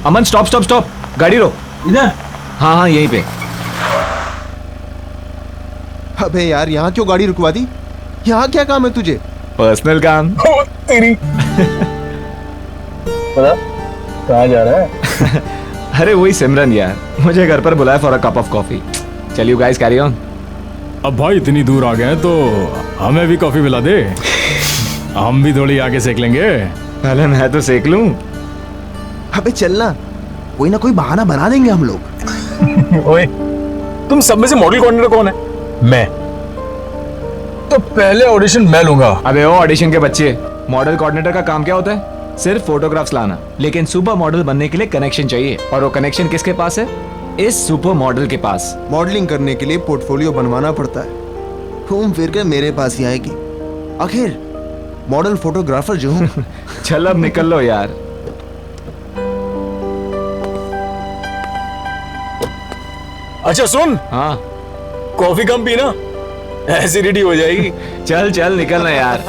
अमन stop stop stop, गाड़ी रोक। इधर? हाँ हाँ यहीं पे। अबे यार यहाँ क्यों गाड़ी रुकवा दी? यहाँ क्या काम है तुझे? पर्सनल काम। तेरी पता कहाँ जा रहा है? अरे वही सिमरन यार, मुझे घर पर बुलाया for a cup of coffee. चल यू गाइस कैरी ऑन। अब भाई इतनी दूर आ गए हैं तो हमें भी कॉफी पिला दे, हम भी थोड़ी आगे सेक लेंगे। पहले मैं तो सेक लूं। अबे चलना, कोई ना कोई बहाना बना देंगे हम लोग। ओए, तुम सब में से मॉडल कोऑर्डिनेटर कौन है? मैं। तो पहले ऑडिशन मैं लूंगा। अबे ओ ऑडिशन के बच्चे, मॉडल कोऑर्डिनेटर का काम क्या होता है? सिर्फ फोटोग्राफ्स लाना। लेकिन सुपर मॉडल बनने के लिए कनेक्शन चाहिए, और वो कनेक्शन किसके पास है? इस सुपर मॉडल के पास। मॉडलिंग करने के लिए पोर्टफोलियो बनवाना पड़ता है, घूम फिर कर मेरे पास ही आएगी। आखिर मॉडल फोटोग्राफर जो हूँ। चल अब निकल लो यार। अच्छा सुन, हाँ कॉफी कम पीना, एसिडिटी हो जाएगी। चल चल निकलना यार।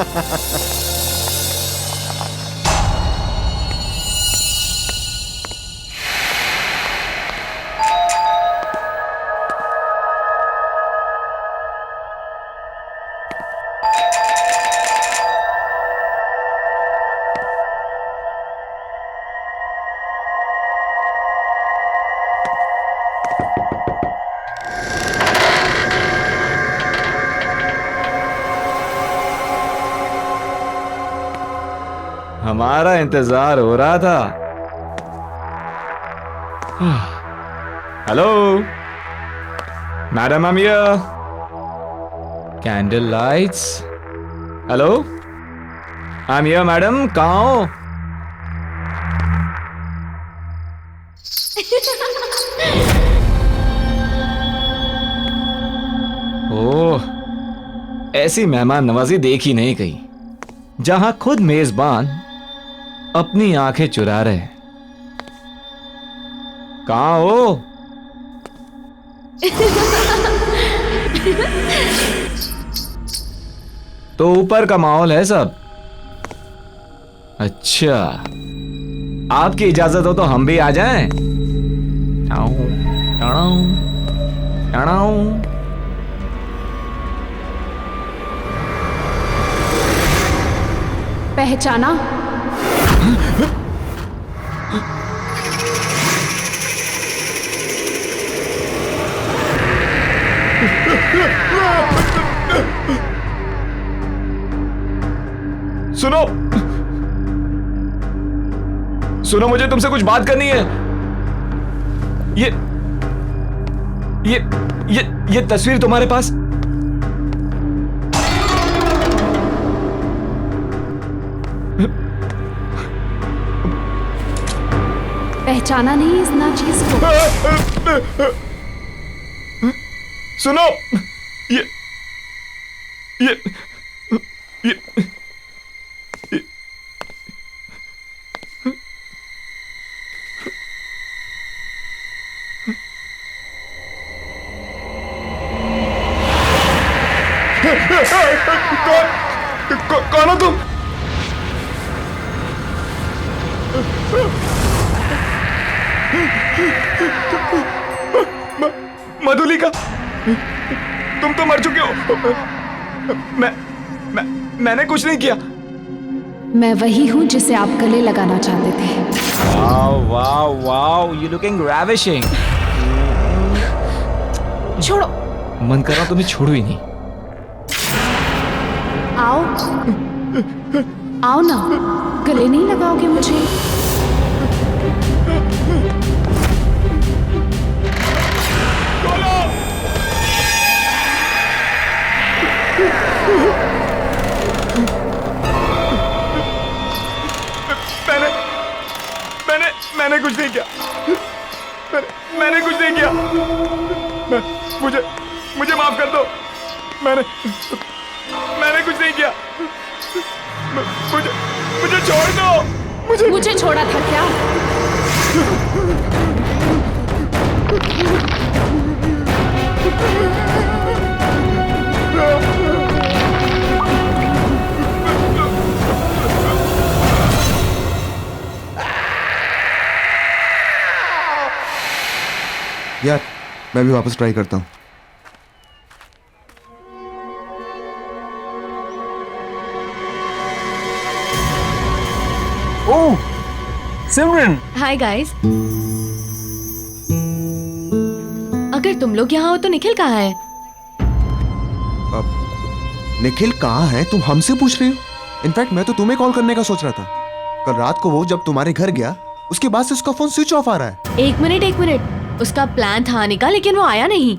हमारा इंतजार हो रहा था। Hello madam, I'm here. Candle lights. Hello I'm here madam, कहाँ हो? ओह, ऐसी मेहमान नवाजी देखी नहीं कहीं, जहां खुद मेजबान अपनी आंखें चुरा रहे। कहाँ हो? तो ऊपर का माहौल है सब। अच्छा, आपकी इजाजत हो तो हम भी आ जाएं? Tau, tau, tau. पहचाना? सुनो सुनो, मुझे तुमसे कुछ बात करनी है। ये तस्वीर तुम्हारे पास? पहचाना नहीं इस नाचीज को? सुनो, ये ये ये कौन हो तुम? मधुलिका, तुम तो मर चुके हो। मैंने कुछ नहीं किया। मैं वही हूं जिसे आप गले लगाना चाहते थे। Wow wow wow, you looking ravishing। छोड़ो। मन कर रहा तुम्हें छोड़ू ही नहीं। आओ आओ ना, गले नहीं लगाओगे मुझे? मैंने कुछ नहीं किया। मैंने कुछ नहीं किया। मुझे माफ कर दो। मैंने कुछ नहीं किया। मुझे छोड़ दो। मुझे छोड़ा था क्या? यार मैं भी वापस ट्राई करता हूँ। ओह सिमरन, हाय गाइस। अगर तुम लोग यहाँ हो तो निखिल कहाँ है? निखिल कहाँ है तुम हमसे पूछ रही हो? इनफैक्ट मैं तो तुम्हें कॉल करने का सोच रहा था। कल रात को वो जब तुम्हारे घर गया उसके बाद से उसका फोन स्विच ऑफ आ रहा है। एक मिनट, उसका प्लान था आने का लेकिन वो आया नहीं।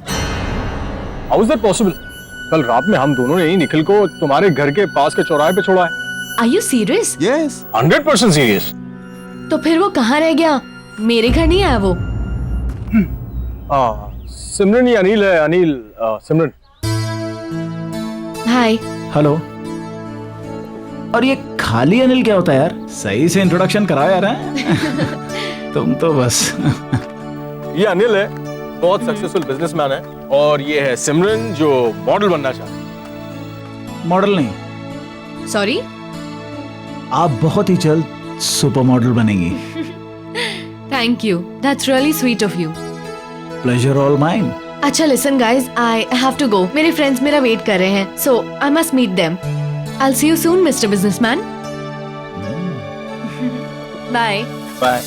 How is that possible? कल रात में हम दोनों ने ही निखिल को तुम्हारे घर के पास के चौराहे पे छोड़ा है। Are you serious? Yes 100% serious. तो फिर वो कहाँ रह गया? मेरे घर नहीं आया वो? सिमरन ये अनिल है। अनिल, सिमरन। हाय। हेलो। और ये खाली अनिल क्या होता है यार? सही से इंट्रोडक्शन कराओ यार। हैं? तुम तो बस ये अनिल है, बहुत सक्सेसफुल बिजनेसमैन है, और ये है सिमरन जो मॉडल बनना चाहता है। मॉडल नहीं, सॉरी। आप बहुत ही जल्द सुपर मॉडल बनेंगी। Thank you, that's really sweet of you. Pleasure all mine. अच्छा listen guys, I have to go. मेरे फ्रेंड्स मेरा वेट कर रहे हैं, so I must meet them. I will see you soon mister businessman. Bye. Bye.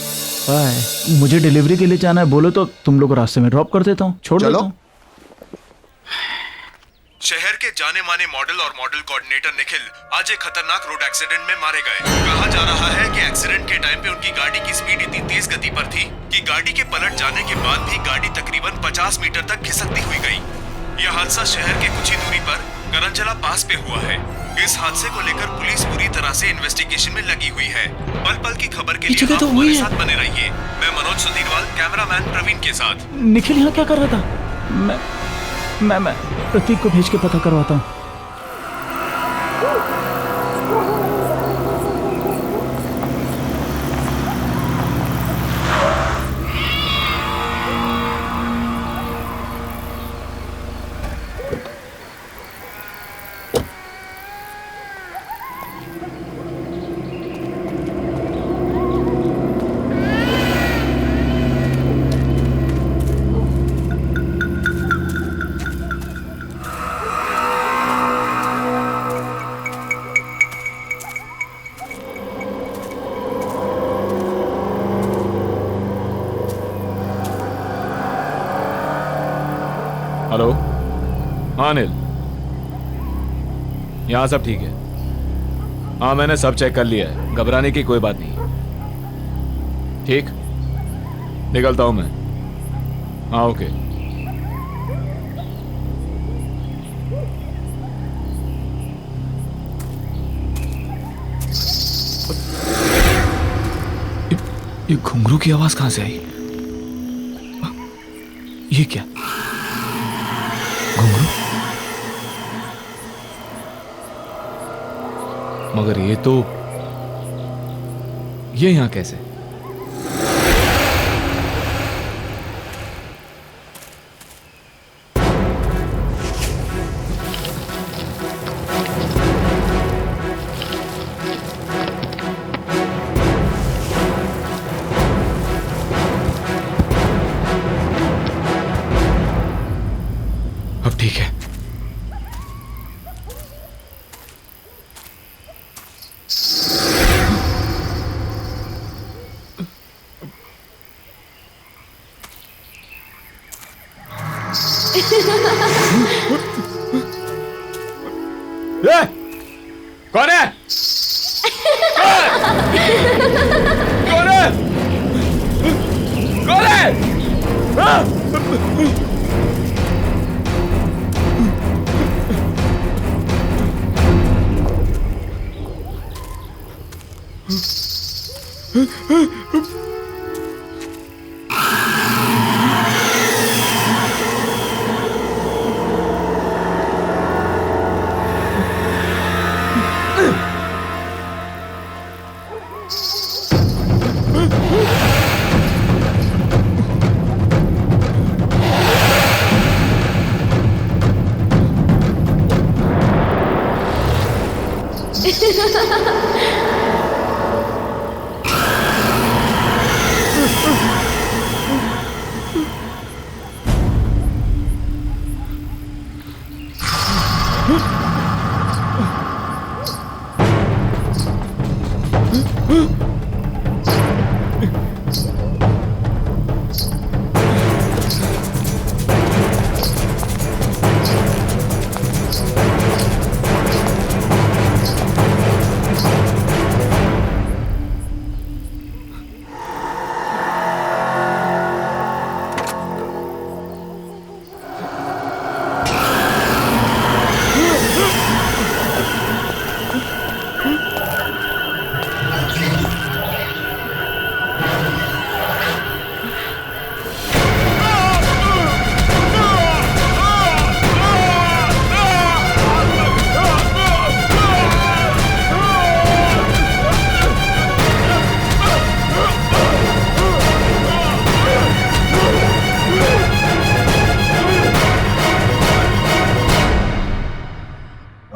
Bye. मुझे delivery के लिए जाना है, बोलो तो तुम लोग रास्ते में ड्रॉप कर देता हूँ, छोड़ चलो। देता हूँ। शहर के जाने माने मॉडल और मॉडल कोऑर्डिनेटर निखिल आज एक खतरनाक रोड एक्सीडेंट में मारे गए। कहा जा रहा है कि एक्सीडेंट के टाइम पे उनकी गाड़ी की स्पीड इतनी तेज गति पर थी कि गाड़ी के पलट जाने के बाद भी गाड़ी तकरीबन 50 मीटर तक खिसकती हुई गई। यह हादसा शहर के कुछ ही दूरी पर करंजला पास पे हुआ है। इस हादसे को लेकर पुलिस पूरी तरह से इन्वेस्टिगेशन में लगी हुई है। पल पल की खबर के लिए आप हमारे साथ बने रहिए। मैं मनोज सुधीरवाल, कैमरामैन प्रवीण के साथ। निखिल यहाँ क्या कर रहा था? मैं प्रतीक को भेज के पता करवाता हूँ। हेलो। हाँ अनिल, यहाँ सब ठीक है। हाँ मैंने सब चेक कर लिया है, घबराने की कोई बात नहीं। ठीक, निकलता हूँ मैं। हाँ ओके। ये घुंघरू की आवाज कहाँ से आई? ये क्या घुंघरू? मगर ये यहां कैसे? अब ठीक है। कौन है? कौन है? कौन है?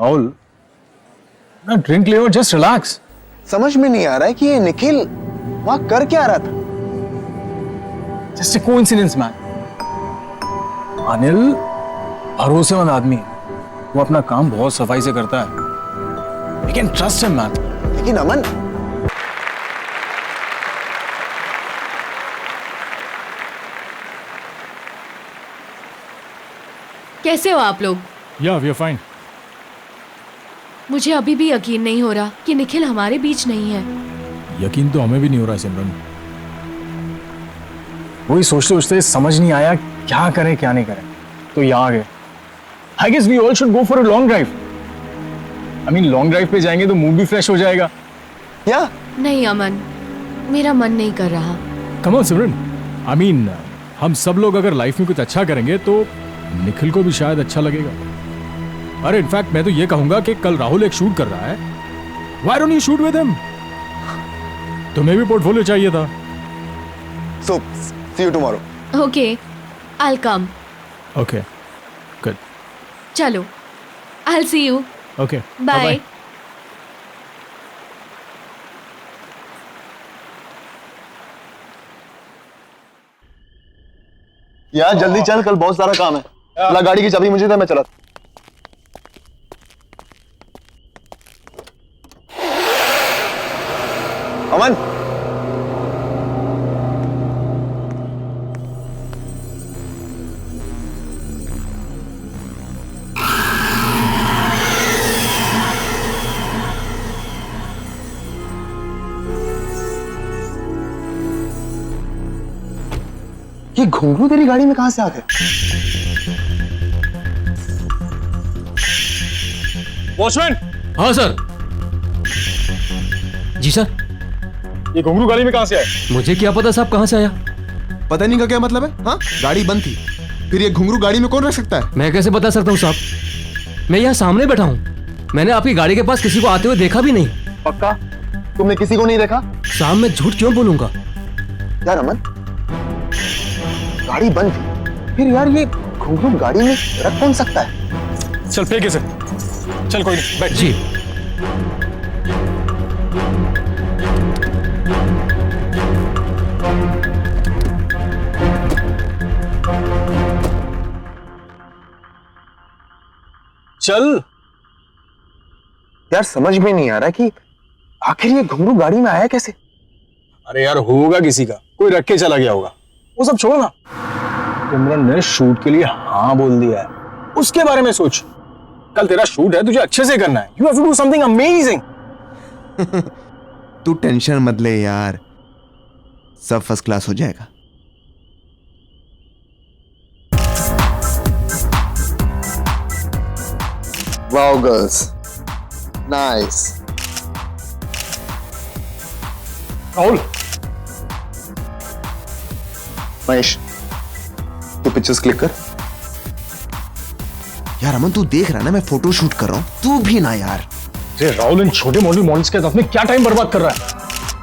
राहुल, ना ड्रिंक ले और जस्ट रिलैक्स। समझ में नहीं आ रहा है कि ये निखिल वहां कर क्या रहा था। Just a coincidence man. Anil भरोसेमंद आदमी है, वो अपना काम बहुत सफाई से करता है। We can trust him man. लेकिन अमन, कैसे हो आप लोग? या वी आर फाइन। मुझे अभी भी यकीन नहीं हो रहा कि निखिल हमारे बीच नहीं है। यकीन तो हमें भी नहीं हो रहा है सिमरन। वही सोचते सोचते समझ नहीं आया क्या करें क्या नहीं करें, तो यहाँ आ गए। I guess we all should go for a long drive. I mean long drive पे जाएंगे तो मूड भी फ्रेश हो जाएगा। क्या? नहीं अमन, मेरा मन नहीं कर रहा। Come on Simran, I mean हम सब लोग अगर लाइफ में कुछ अच्छा करेंगे तो निखिल को भी शायद अच्छा लगेगा। अरे इनफैक्ट मैं तो ये कहूंगा कि कल राहुल एक शूट कर रहा है, why don't you shoot with him? तुम्हें भी पोर्टफोलियो चाहिए था। So, see you tomorrow. Okay, I come. Okay good, चलो, I see you. Okay bye. यार जल्दी चल, कल बहुत सारा काम है। ला गाड़ी की चाबी मुझे दे, मैं चला। अमन, ये घुंघरू तेरी गाड़ी में कहां से आ गए? वॉचमैन, हाँ सर। जी सर। ये घुंघरू गाड़ी में कहां से आए? मुझे क्या पता साहब कहाँ से आया। पता नहीं का क्या मतलब है? हाँ, गाड़ी बंद थी, फिर ये घुंघरू गाड़ी में कौन रख सकता है? मैं कैसे बता सकता हूँ साहब, मैं यहाँ सामने बैठा हूँ। मैंने आपकी गाड़ी के पास किसी को आते हुए देखा भी नहीं। पक्का? तुमने किसी को नहीं देखा? साहब मैं झूठ क्यों बोलूंगा? यार अमन, गाड़ी बंद थी, फिर यार ये घुंघरू गाड़ी में रख कौन सकता है? चल फेंक इसे। चल कोई नहीं, बैठ। जी। चल। यार समझ में नहीं आ रहा कि आखिर ये घुंघरू गाड़ी में आया कैसे? अरे यार होगा किसी का, कोई रख के चला गया होगा। वो सब छोड़ो ना, सिमरन ने शूट के लिए हाँ बोल दिया है, उसके बारे में सोच। कल तेरा शूट है, तुझे अच्छे से करना है। You have to do something amazing. तू टेंशन मत ले यार, सब फर्स्ट क्लास हो जाएगा। Wow girls, nice. Rahul, Mahesh, तू पिक्चर्स क्लिक कर। यार अमन तू देख रहा ना, मैं फोटो शूट कर रहा हूं, तू भी ना यार। अरे राहुल, इन छोटे मॉडल्स के साथ में क्या टाइम बर्बाद कर रहा है?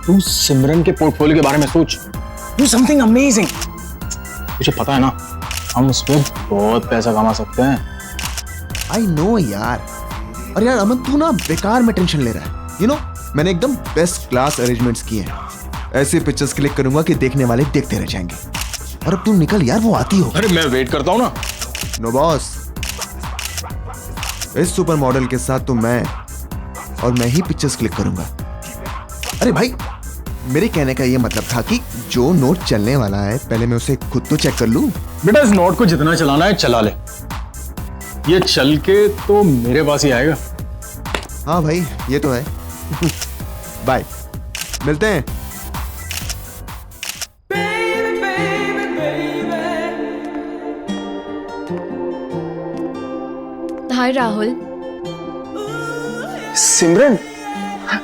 तू सिमरन के पोर्टफोलियो के बारे में सोच। Do something amazing. तुझे पता है ना, हम उस पर बहुत पैसा कमा सकते हैं। आई नो यार। और यार अमन तू ना बेकार में टेंशन ले रहा है। यू नो, मैंने एकदम बेस्ट क्लास अरेंजमेंट्स किए हैं। ऐसे पिक्चर्स क्लिक करूंगा कि देखने वाले देखते रह जाएंगे। और अब तू निकल यार, वो आती हो। अरे मैं वेट करता हूँ ना। नो बॉस, इस सुपर मॉडल के साथ तो मैं ही पिक्चर्स क्लिक करूंगा। अरे भाई, मेरे कहने का ये मतलब था कि जो नोट चलने वाला है पहले मैं उसे खुद तो चेक कर लूं। बेटा इस नोट को जितना चलाना है चला ले, ये चल के तो मेरे पास ही आएगा। हाँ भाई ये तो है। बाय, मिलते हैं। Hi Rahul. Simran,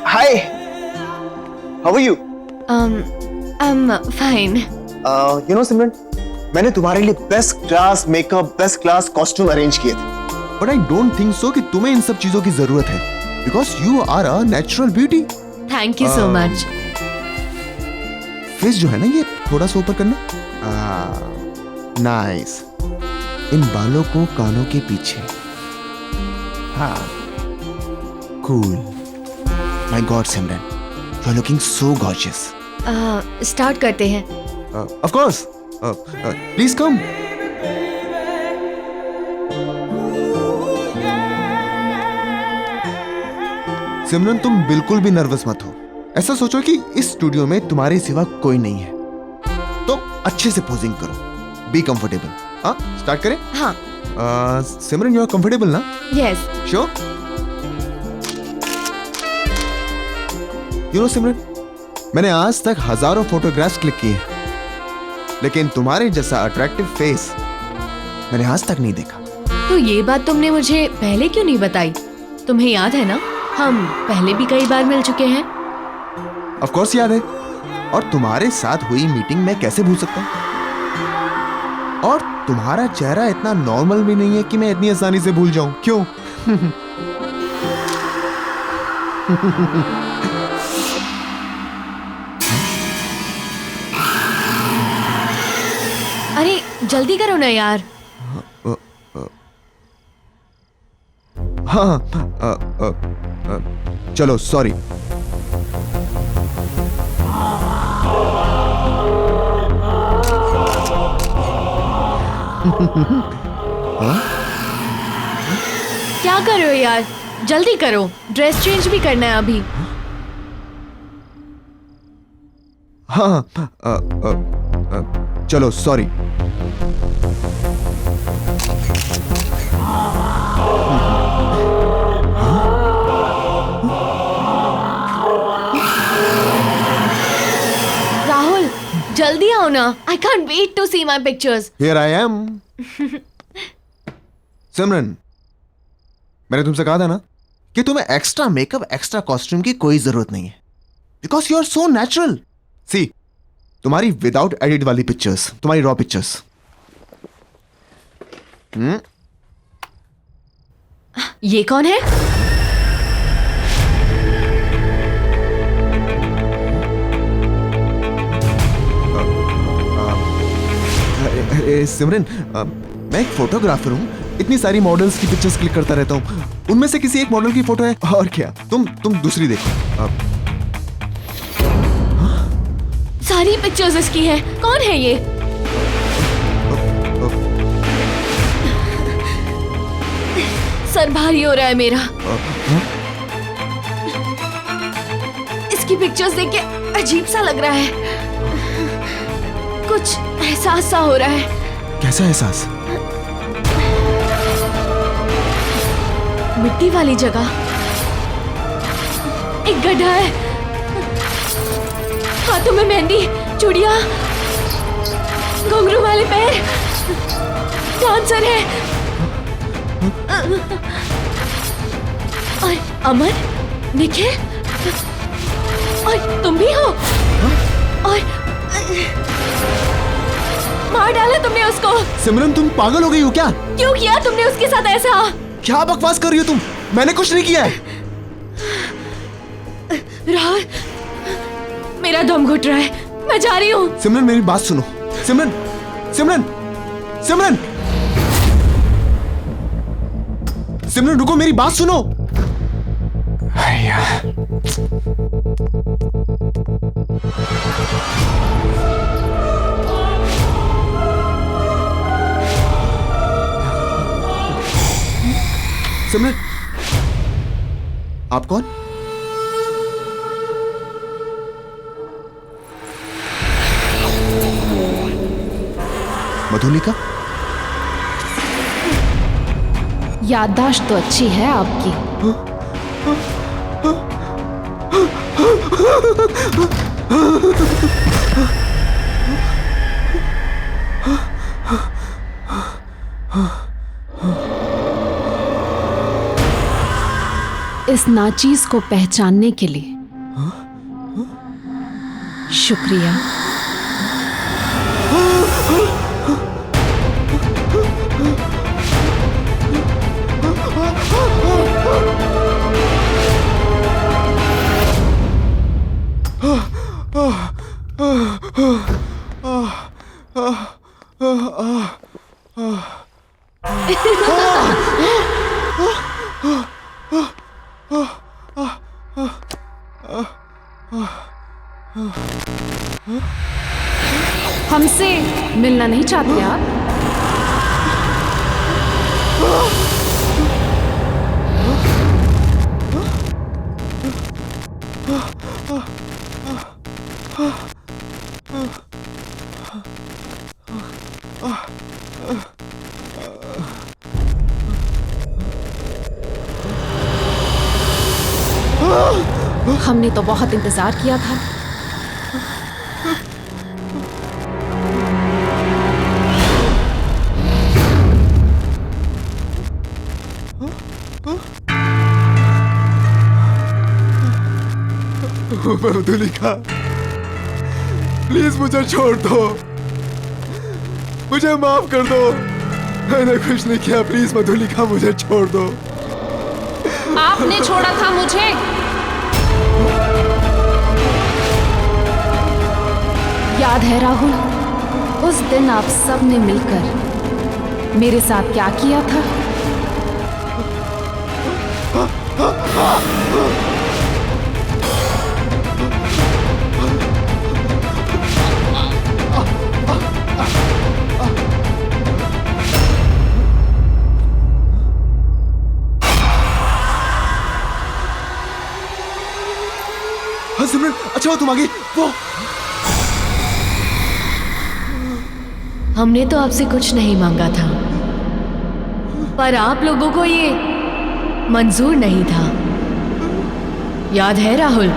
hi, how are you? I am fine. You know Simran, मैंने तुम्हारे लिए best class makeup, best class costume arrange किए थे, but I don't think so कि तुम्हें इन सब चीजों की जरूरत है, because you are a natural beauty. Thank you so much. Face जो है ना ये थोड़ा सा ऊपर करना। नाइस। इन बालों को कानों के पीछे। हाँ, cool. My God Simran, you are looking so gorgeous. Start करते हैं। Of course, please come. Simran तुम बिल्कुल भी नर्वस मत हो। ऐसा सोचो कि इस स्टूडियो में तुम्हारे सिवा कोई नहीं है, तो अच्छे से पोजिंग करो, बी कंफर्टेबल। हाँ, स्टार्ट करें? हाँ। सिमरन यू आर कंफर्टेबल ना? Yes. Sure? You know Simran, मैंने आज तक हजारों फोटोग्राफ्स क्लिक किए, लेकिन तुम्हारे जैसा अट्रैक्टिव फेस मैंने आज तक नहीं देखा। तो ये बात तुमने मुझे पहले क्यों नहीं बताई? तुम्हें याद है ना, हम पहले भी कई बार मिल चुके हैं। ऑफ कोर्स याद है, और तुम्हारे साथ हुई मीटिंग मैं कैसे भूल सकता हूं? और तुम्हारा चेहरा इतना नॉर्मल भी नहीं है कि मैं इतनी आसानी से भूल जाऊं। क्यों? अरे जल्दी करो ना यार। हाँ, चलो सॉरी। क्या कर रहे हो यार, जल्दी करो, ड्रेस चेंज भी करना है अभी। हाँ, चलो सॉरी। राहुल जल्दी आओ ना, I can't wait to see my pictures. Here I am. Simran, मैंने तुमसे कहा था ना कि तुम्हें एक्स्ट्रा मेकअप, एक्स्ट्रा कॉस्ट्यूम की कोई जरूरत नहीं है, because you are so natural. See, तुम्हारी विदाउट एडिट वाली पिक्चर्स, तुम्हारी रॉ पिक्चर्स। ये कौन है? सिमरन, मैं एक फोटोग्राफर हूँ, इतनी सारी मॉडल्स की पिक्चर्स क्लिक करता रहता हूँ, उनमें से किसी एक मॉडल की फोटो है। और क्या, तुम दूसरी देखो। सारी पिक्चर्स इसकी हैं। कौन है ये? सर भारी हो रहा है मेरा। इसकी पिक्चर्स देख के अजीब सा लग रहा है, कुछ एहसास सा हो रहा है। कैसा एहसास? मिट्टी वाली जगह, एक गड्ढा है, हाथों में मेहंदी, चूड़ियां, घुंघरू वाले पैर, डांसर है। और अमन, निखिल, और तुम भी हो। और मार डाला तुमने उसको। सिमरन तुम पागल हो गई हो क्या? क्यों किया तुमने उसके साथ ऐसा? क्या बकवास कर रही हो तुम? मैंने कुछ नहीं किया है। राहुल, मेरा दम घुट रहा है, मैं जा रही हूँ। सिमरन मेरी बात सुनो। सिमरन, सिमरन, सिमरन, सिमरन रुको, मेरी बात सुनो। सिमरन, आप कौन? मधुलिका? याददाश्त तो अच्छी है आपकी। इस नाचीज को पहचानने के लिए शुक्रिया। हमसे मिलना नहीं चाहते आप? हमने तो बहुत इंतजार किया था। मधुलिका, प्लीज मुझे छोड़ दो, मुझे माफ कर दो, मैंने कुछ नहीं किया। प्लीज मधुलिका, मुझे छोड़ दो। आपने छोड़ा था मुझे। याद है राहुल, उस दिन आप सब ने मिलकर मेरे साथ क्या किया था? हाँ सिमरन, अच्छा हो तुम आ गई। वो हमने तो आपसे कुछ नहीं मांगा था, पर आप लोगों को ये मंजूर नहीं था। याद है राहुल,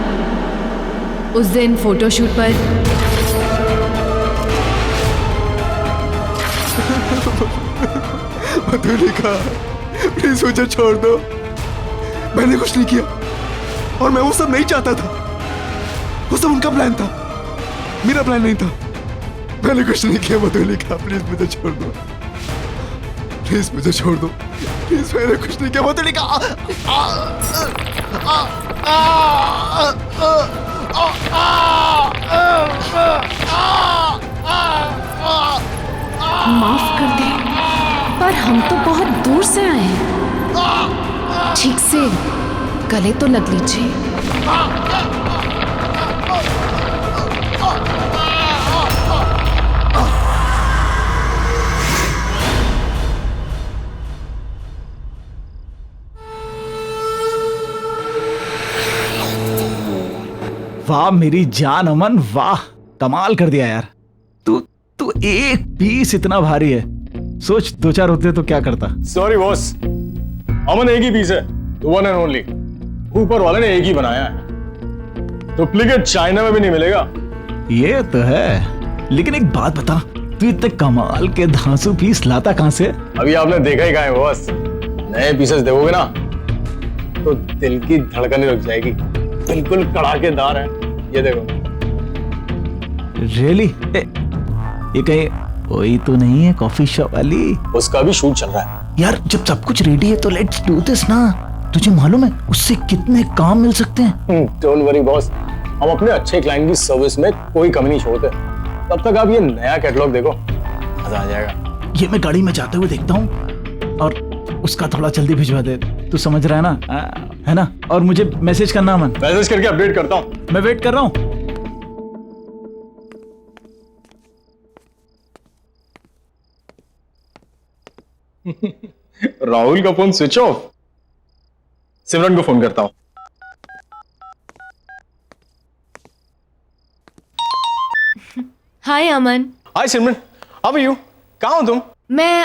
उस दिन फोटोशूट पर मधुलिका, प्लीज मुझे छोड़ दो, मैंने कुछ नहीं किया और मैं वो सब नहीं चाहता था। वो सब उनका प्लान था, मेरा प्लान नहीं था। मैंने कुछ नहीं किया मधुलिका, प्लीज मुझे छोड़ दो, प्लीज मुझे छोड़ दो, प्लीज। मैंने कुछ नहीं किया मधुलिका। माफ कर दे, पर हम तो बहुत दूर से आए हैं। ठीक से गले तो लग लीजिए। वाह मेरी जान अमन, वाह कमाल कर दिया यार। तू तू एक पीस इतना भारी है, सोच दो चार होते तो क्या करता। सॉरी बॉस, अमन एक ही पीस है, वन एंड ओनली। ऊपर वाले ने एक ही बनाया है, डुप्लीकेट चाइना में भी नहीं मिलेगा। ये तो है, लेकिन एक बात बता, तू इतने कमाल के धांसू पीस लाता कहां से? अभी आपने देखा ही कहा है बॉस, नए पीसेस देखोगे ना तो दिल की धड़कनें रुक जाएगी। बिल्कुल कड़ाकेदार है, ये देखो। रियली? ये कहीं वही तो नहीं है कॉफी शॉप वाली? उसका भी शूट चल रहा है यार। जब सब कुछ रेडी है तो लेट्स डू दिस ना। तुझे मालूम है उससे कितने काम मिल सकते हैं? डोंट वरी बॉस, हम अपने अच्छे क्लाइंट की सर्विस में कोई कमी नहीं छोड़ते। तब तक आप ये नया कैटलॉग देखो, मजा आ जाएगा। ये मैं गाड़ी में जाते हुए देखता हूँ, और उसका थोड़ा जल्दी भिजवा दे, तू समझ रहा है ना? है ना? और मुझे मैसेज करना अमन। मैसेज करके अपडेट करता हूँ। मैं वेट कर रहा हूँ। राहुल का फोन स्विच ऑफ, सिमरन को फोन करता हूँ। हाय अमन। हाय सिमरन, हाउ आर यू? कहाँ हो तुम? मैं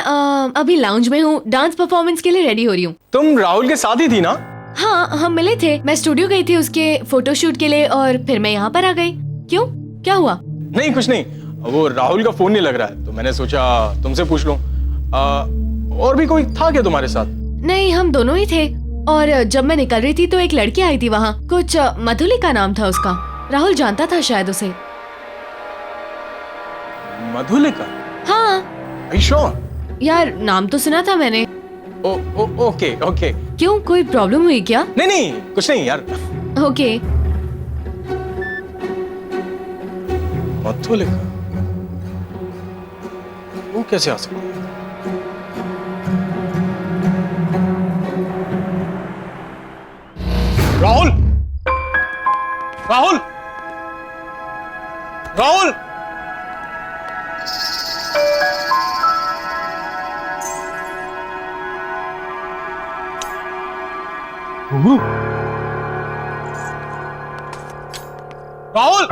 अभी लाउंज में हूँ, डांस परफॉर्मेंस के लिए रेडी हो रही हूँ। तुम राहुल के साथ ही थी ना? हाँ, हम मिले थे। मैं स्टूडियो गई थी उसके फोटोशूट के लिए और फिर मैं यहाँ पर आ गई। क्यों, क्या हुआ? नहीं कुछ नहीं, वो राहुल का फोन नहीं लग रहा है तो मैंने सोचा तुमसे पूछ लूं। और भी कोई था क्या तुम्हारे साथ? नहीं, हम दोनों ही थे। और जब मैं निकल रही थी तो एक लड़की आई थी वहाँ, कुछ मधुलिका नाम था उसका। राहुल जानता था शायद उसे। मधुलिका? हाँ। Are you sure? यार, नाम तो सुना था मैंने। Okay okay. क्यों, कोई प्रॉब्लम हुई क्या? नहीं नहीं कुछ नहीं यार। ओके। मधुलिका वो कैसे आ सकती है? राहुल राहुल राहुल राहुल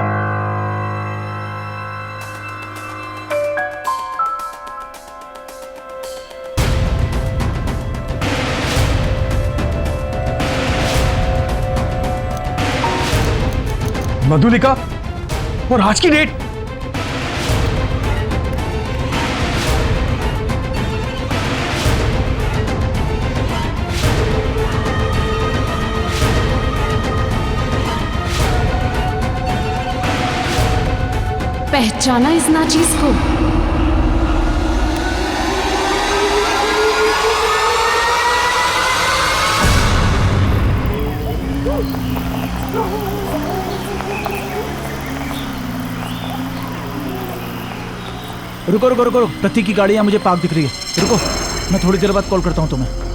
मधुलिका और आज की डेट? पहचाना इस नाचीज को? रुको रुको रुको, प्रतीक की गाड़ी यहाँ मुझे पार्क दिख रही है। रुको, मैं थोड़ी देर बाद कॉल करता हूँ तुम्हें।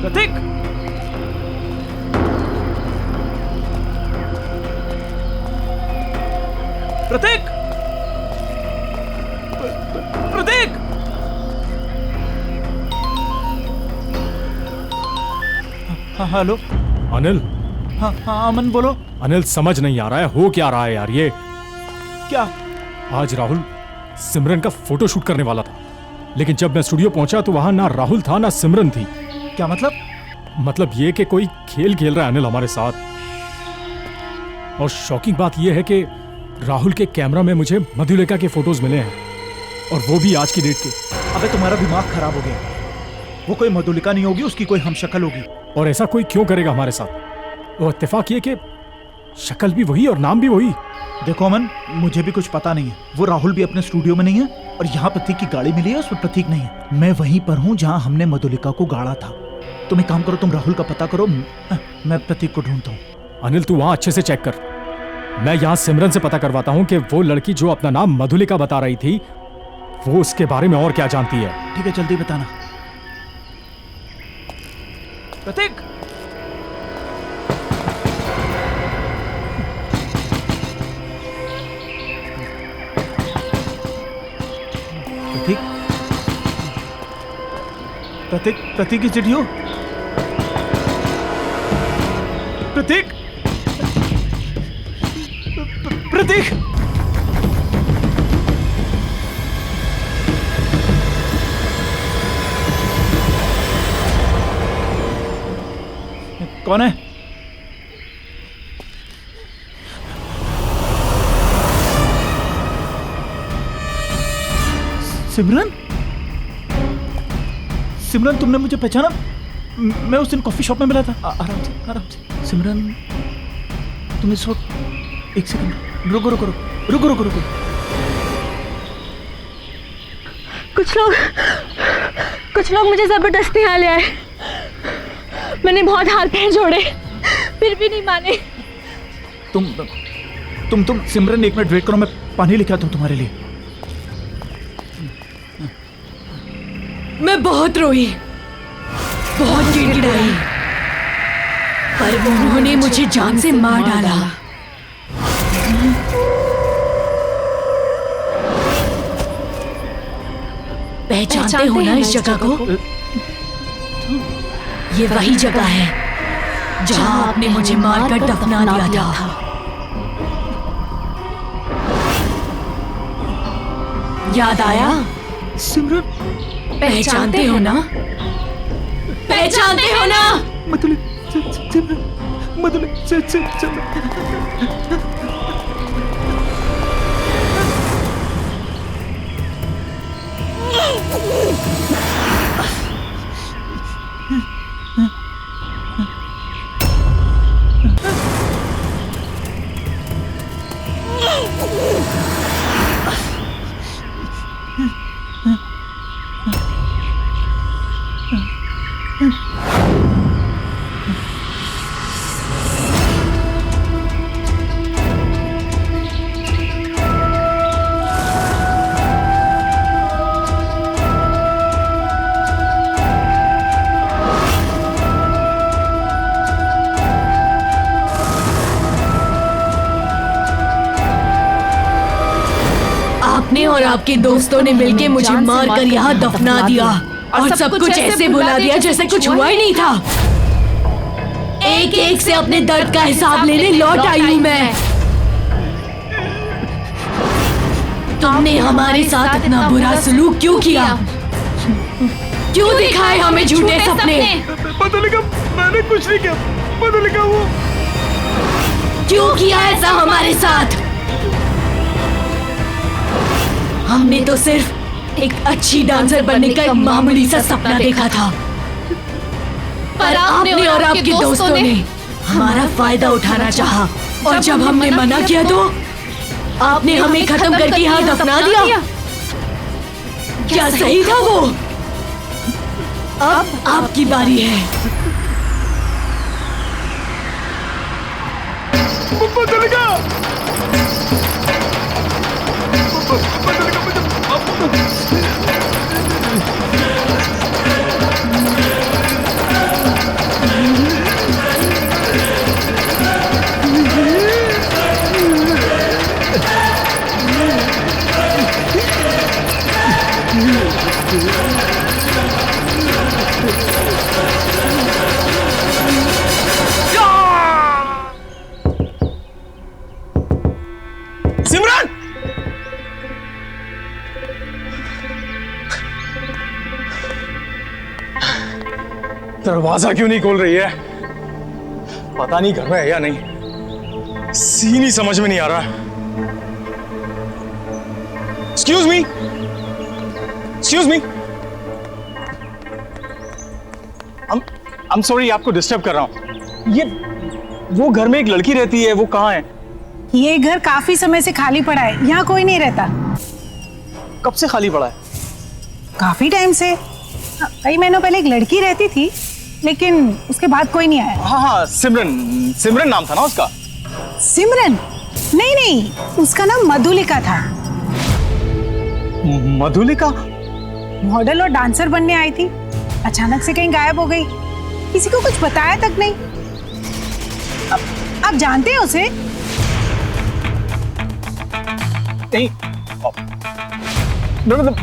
प्रतीक, प्रतीक, प्रतीक। हाँ हेलो। अनिल। हाँ हाँ अमन बोलो। अनिल, समझ नहीं आ रहा है हो क्या रहा है यार ये। क्या? आज राहुल सिमरन का फोटो शूट करने वाला था, लेकिन जब मैं स्टूडियो पहुंचा तो वहां ना राहुल था ना सिमरन थी। क्या मतलब? मतलब ये कि कोई खेल खेल रहा है अनिल हमारे साथ। और शॉकिंग बात यह है कि राहुल के कैमरा में मुझे मधुलिका के फोटोज मिले हैं, और वो भी आज की डेट के। अबे तुम्हारा दिमाग खराब हो गया। वो कोई मधुलिका नहीं होगी, उसकी कोई हमशक्ल होगी। और ऐसा कोई क्यों करेगा हमारे साथ? वो इत्तेफाक ये कि शक्ल भी वही और नाम भी वही। देखो अमन, मुझे भी कुछ पता नहीं है। वो राहुल भी अपने स्टूडियो में नहीं है, और यहाँ प्रतीक की गाड़ी मिली है, उसमें प्रतीक नहीं है। मैं वहीं पर हूँ जहाँ हमने मधुलिका को गाड़ा था। तुम एक काम करो, तुम राहुल का पता करो, मैं प्रतीक को ढूंढता हूँ। अनिल, तू वहां अच्छे से चेक कर। मैं यहाँ सिमरन से पता करवाता हूँ कि वो लड़की जो अपना नाम मधुलिका बता रही थी, वो उसके बारे में और क्या जानती है। ठीक है, जल्दी बताना। प्रतीक, प्रतीक, प्रतीक, प्रतीक की चिट्ठी हो? प्रतीक, प्रतीक, कौन है? सिमरन? सिमरन, तुमने मुझे पहचाना? मैं उस दिन कॉफी शॉप में मिला था। आराम से, आराम से। सिमरन, तुम इस वक्त, एक सेकंड, रुको रुको रुको रुको रुको रुको। कुछ लोग मुझे जबरदस्ती यहाँ ले आए। मैंने बहुत हाथ पैर जोड़े, फिर भी नहीं माने। तुम सिमरन, एक मिनट वेट करो, मैं पानी लेके आता हूँ तुम्हारे लिए। मैं बहुत रोई, बहुत गिड़गिड़ाई, पर उन्होंने मुझे जान से मार डाला। पहचानते हो ना इस जगह को? ये वही जगह है जहां आपने मुझे मारकर दफना दिया था। याद आया? सिमरन, पहचानते हो ना? पहचानते हो ना? मधुली, सिमरन, मधुली, सिमरन। आपने और आपके दोस्तों ने मिलके मुझे मारकर यहाँ दफना दिया और सब कुछ ऐसे बुला दिया जैसे कुछ हुआ ही नहीं था। एक एक से अपने दर्द का हिसाब लेने लौट आई हूँ मैं। तुमने हमारे साथ इतना बुरा सलूक क्यों किया? क्यों दिखाए हमें झूठे सपने? मधुलिका, मैंने कुछ नहीं किया। मधुलिका, वो क्यों किया ऐसा हमारे साथ? हमने तो सिर्फ एक अच्छी डांसर बनने का एक मामूली सा सपना देखा था, पर आपने और आपके दोस्तों ने हमारा फायदा उठाना चाहा और जब हमने मना किया तो आपने हमें खत्म करके यहाँ दफना दिया। क्या सही था वो? अब आपकी बारी है। मधुलिका, सिमरन! दरवाजा क्यों नहीं खोल रही है? पता नहीं घर में है या नहीं। सीन ही समझ में नहीं आ रहा। Excuse me, excuse me. I'm sorry आपको डिस्टर्ब कर रहा हूँ। ये वो घर में एक लड़की रहती है, वो कहाँ है? ये घर काफी समय से खाली पड़ा है, यहाँ कोई नहीं रहता। कब से खाली पड़ा है? काफी टाइम से। कई महीनों पहले एक लड़की रहती थी, लेकिन उसके बाद कोई नहीं आया। हाँ हाँ, सिमरन, सिमरन नाम था ना उसका? सिमरन? नहीं नहीं, उसका नाम मधुलिका था। मधुलिका? मॉडल और डांसर बनने आई थी, अचानक से कहीं गायब हो गई, किसी को कुछ बताया तक नहीं। आप जानते हैं उसे? नहीं। मतलब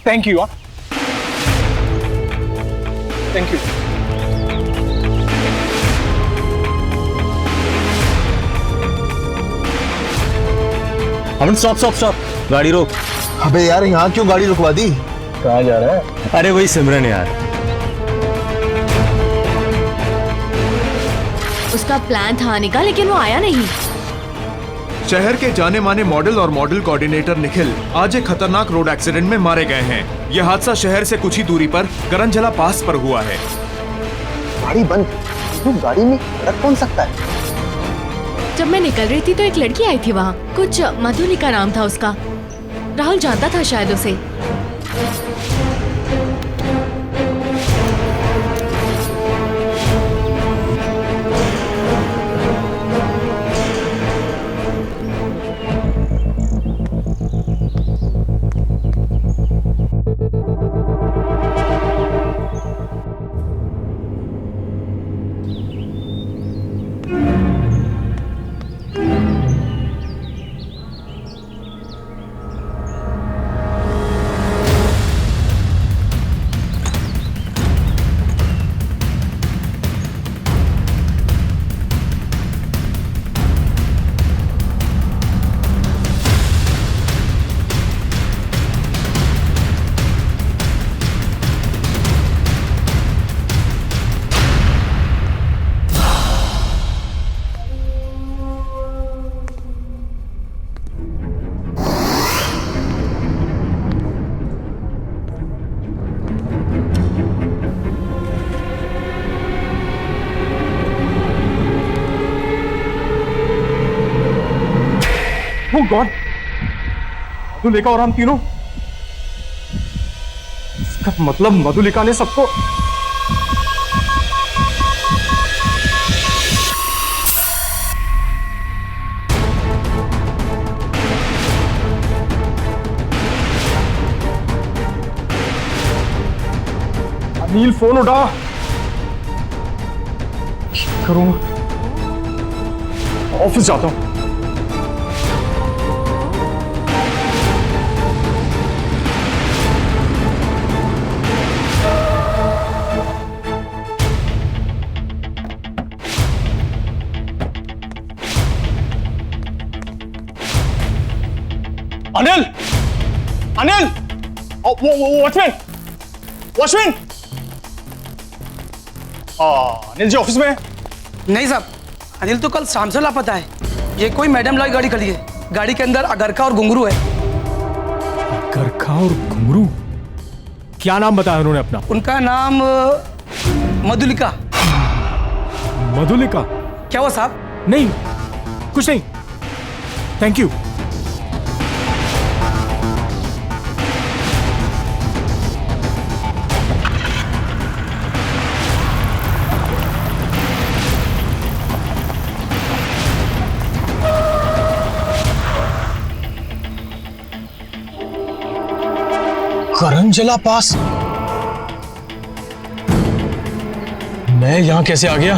thank you. Thank you. Aman stop stop stop, गाड़ी रोक। अबे यार, यहाँ क्यों गाड़ी रुकवा दी? कहाँ जा रहा है? अरे वही सिमरन यार। उसका प्लान था आने का, लेकिन वो आया नहीं। शहर के जाने माने मॉडल और मॉडल कोऑर्डिनेटर निखिल आज एक खतरनाक रोड एक्सीडेंट में मारे गए हैं। यह हादसा शहर से कुछ ही दूरी पर करंजला पास पर हुआ है। गाड़ी बंद, तो गाड़ी में रख कौन सकता है? जब मैं निकल रही थी तो एक लड़की आई थी वहाँ, कुछ मधुलिका नाम था उसका। राहुल जानता था शायद उसे। Oh God! मधुलिका और हम तीनों, इसका मतलब मधुलिका ने सबको अनिल फोन उठा। करूँ ऑफिस जाता हूं। Anil, Anil, watchman, watchman. Anil ji office में? नहीं साहब, अनिल तो कल शाम से लापता है। ये कोई मैडम लाई गाड़ी खड़ी है, गाड़ी के अंदर अगरखा और घुंघरू है। अगरखा और घुंघरू? क्या नाम बताया उन्होंने अपना? उनका नाम मधुलिका। मधुलिका? क्या हुआ साहब? नहीं, कुछ नहीं, थैंक यू। करंजला पास? मैं यहां कैसे आ गया?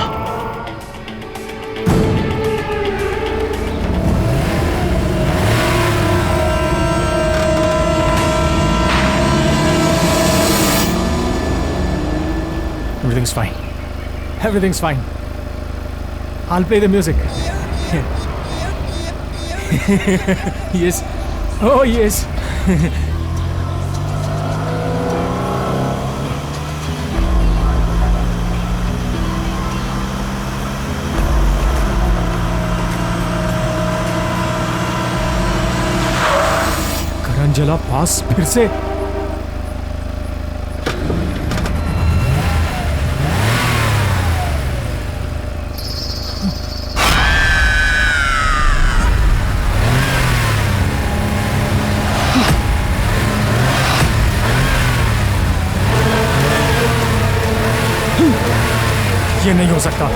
Everything's fine. Everything's fine. I'll play the music. Yes. Oh, yes. करंजला पास फिर से? ये नहीं हो सकता।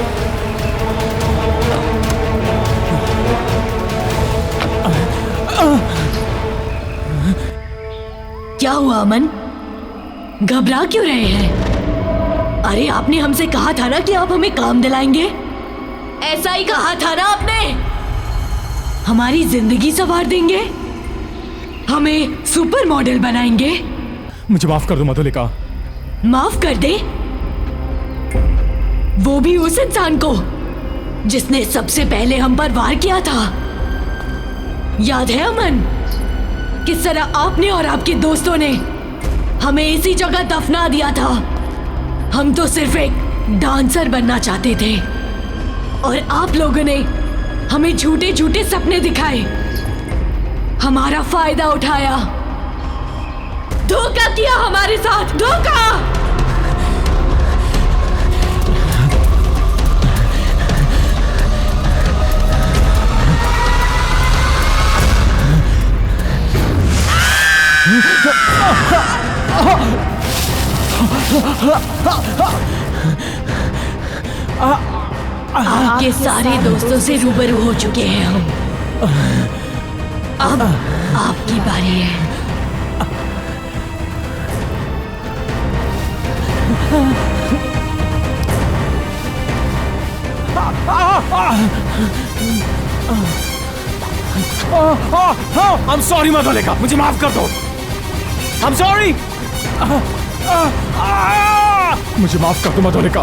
क्या हुआ अमन? घबरा क्यों रहे हैं? अरे आपने हमसे कहा था ना कि आप हमें काम दिलाएंगे। ऐसा ही कहा था ना आपने? हमारी जिंदगी संवार देंगे, हमें सुपर मॉडल बनाएंगे। मुझे माफ कर दो मधुलिका। माफ कर दे? वो भी उस इंसान को जिसने सबसे पहले हम पर वार किया था। याद है अमन? किस तरह आपने और आपके दोस्तों ने हमें इसी जगह दफना दिया था। हम तो सिर्फ एक डांसर बनना चाहते थे और आप लोगों ने हमें झूठे झूठे सपने दिखाए, हमारा फायदा उठाया, धोखा किया हमारे साथ, धोखा। आपके सारे दोस्तों से रूबरू हो चुके हैं हम। अब आपकी बारी है। I'm sorry मधुलिका, मुझे माफ कर दो। I'm sorry। मुझे माफ कर दो मधुलिका।